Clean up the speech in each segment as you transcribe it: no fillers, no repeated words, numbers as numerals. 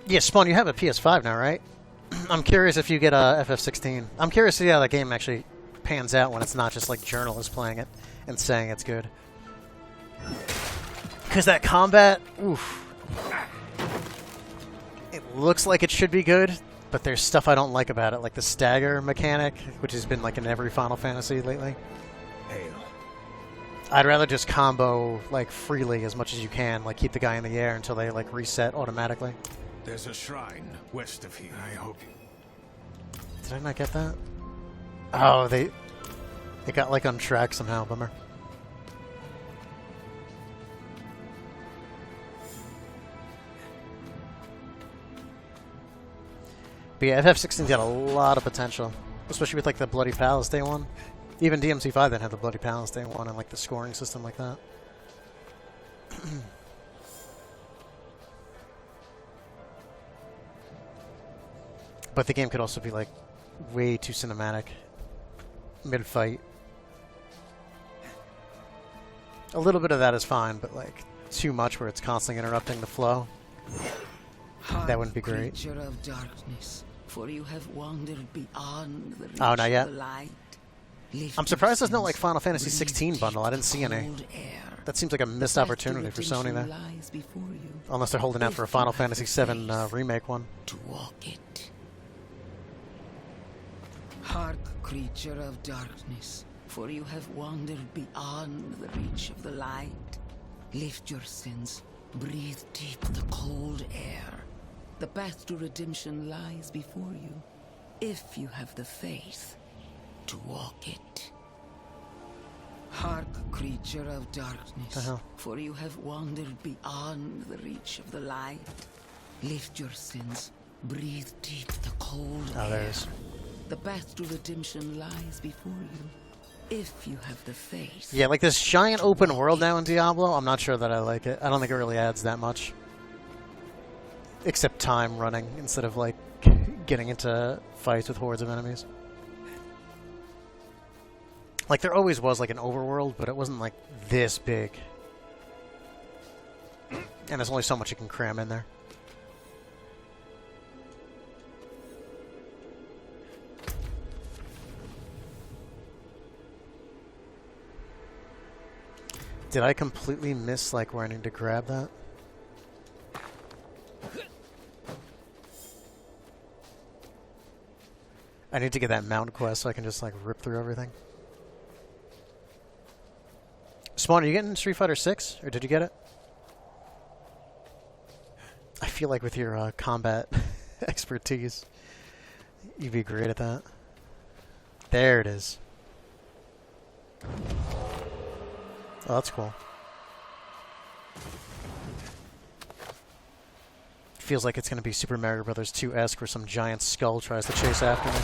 Yeah, Spawn, you have a PS5 now, right? I'm curious if you get a FF16. I'm curious to see how that game actually pans out when it's not just like journalists playing it and saying it's good. Because that combat, oof. It looks like it should be good, but there's stuff I don't like about it, like the stagger mechanic, which has been like in every Final Fantasy lately. Hail. I'd rather just combo like freely as much as you can, like keep the guy in the air until they like reset automatically. There's a shrine west of here. I hope you... Did I not get that? Oh, it got like on track somehow, bummer. But yeah, FF16's got a lot of potential, especially with like the Bloody Palace Day one. Even DMC5 didn't have the Bloody Palace Day one and like the scoring system like that. But the game could also be like way too cinematic mid-fight. A little bit of that is fine, but like too much where it's constantly interrupting the flow. That wouldn't be great. Creature of darkness, for you have wandered beyond the reach Oh, not yet. of the light. I'm surprised there's no like Final Fantasy 16 bundle. I didn't see any. That seems like a missed opportunity for Sony there. Unless they're holding out for a Final Fantasy 7 remake one. To walk it. Hark, creature of darkness, for you have wandered beyond the reach of the light. Lift your sins, breathe deep the cold air. The path to redemption lies before you, if you have the faith to walk it. Hark, creature of darkness, for you have wandered beyond the reach of the light. Lift your sins, breathe deep the cold air. There it is. The path to redemption lies before you, if you have the faith. Yeah, like this giant open world now in Diablo, I'm not sure that I like it. I don't think it really adds that much. Except time running, instead of like getting into fights with hordes of enemies. Like there always was like an overworld, but it wasn't like this big. And there's only so much you can cram in there. Did I completely miss like where I need to grab that? I need to get that mount quest so I can just like rip through everything. Spawn, are you getting Street Fighter 6? Or did you get it? I feel like with your combat expertise, you'd be great at that. There it is. Oh, that's cool. Feels like it's going to be Super Mario Bros. 2-esque where some giant skull tries to chase after me.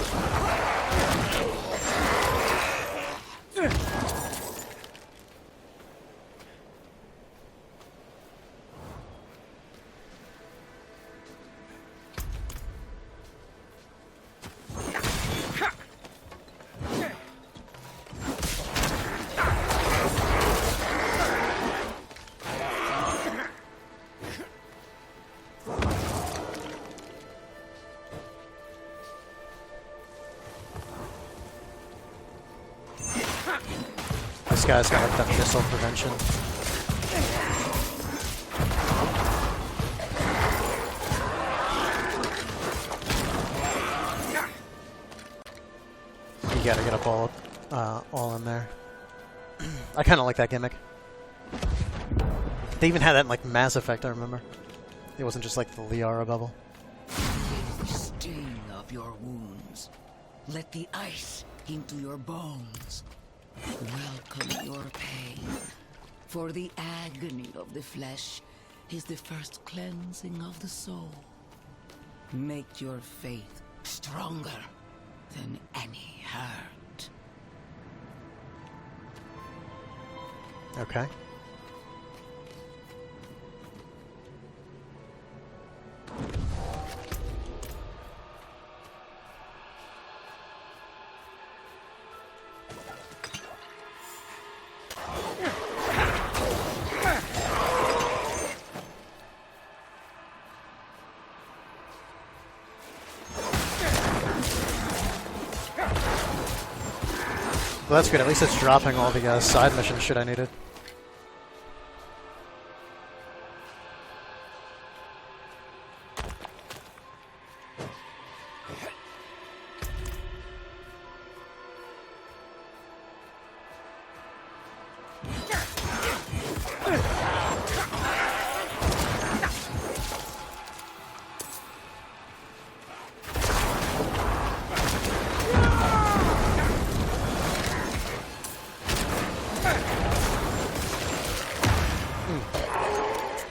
This guy's got like that missile prevention. You gotta get up all in there. I kind of like that gimmick. They even had that in like Mass Effect, I remember. It wasn't just like the Liara bubble. The sting of your wounds. Let the ice into your bones. Welcome your pain, for the agony of the flesh is the first cleansing of the soul. Make your faith stronger than any hurt. Okay. Well, that's good. At least it's dropping all the side mission shit I needed.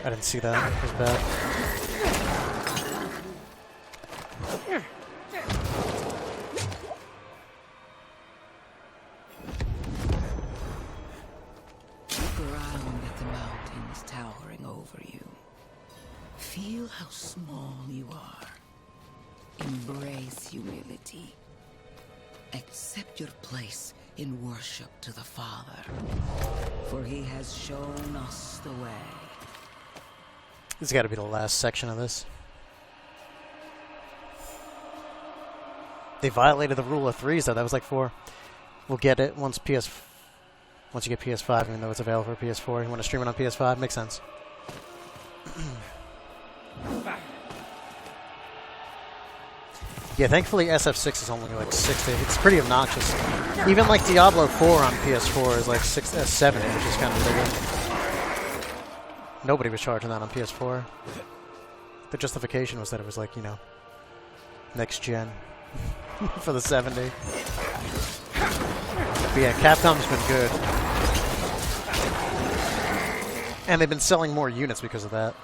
I didn't see that. It was bad. Look around at the mountains towering over you. Feel how small you are. Embrace humility. Accept your place in worship to the Father, for he has shown us the way. This has got to be the last section of this. They violated the rule of threes, though. That was like 4. We'll get it once you get PS5, even though it's available for PS4. You want to stream it on PS5? Makes sense. Yeah, thankfully SF6 is only like 60. It's pretty obnoxious. Even like Diablo 4 on PS4 is like 70, which is kind of ridiculous. Nobody was charging that on PS4. The justification was that it was like, you know, next gen for the 70. But yeah, Capcom's been good. And they've been selling more units because of that.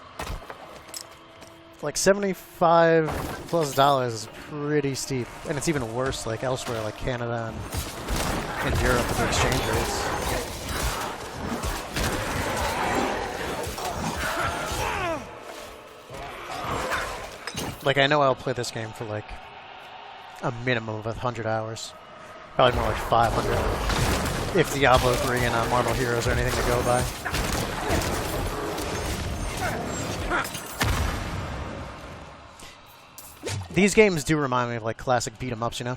Like $75+ is pretty steep. And it's even worse like elsewhere, like Canada and Europe with the exchange rates. Like, I know I'll play this game for, like, a minimum of 100 hours. Probably more like 500. If Diablo 3 and Marvel Heroes are anything to go by. These games do remind me of, like, classic beat-em-ups, you know?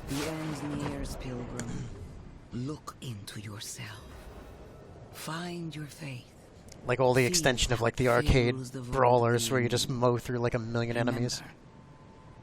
The end nears, pilgrim. Look into yourself. Find your faith. Like all the extension of like the arcade brawlers where you just mow through like a million enemies. Remember,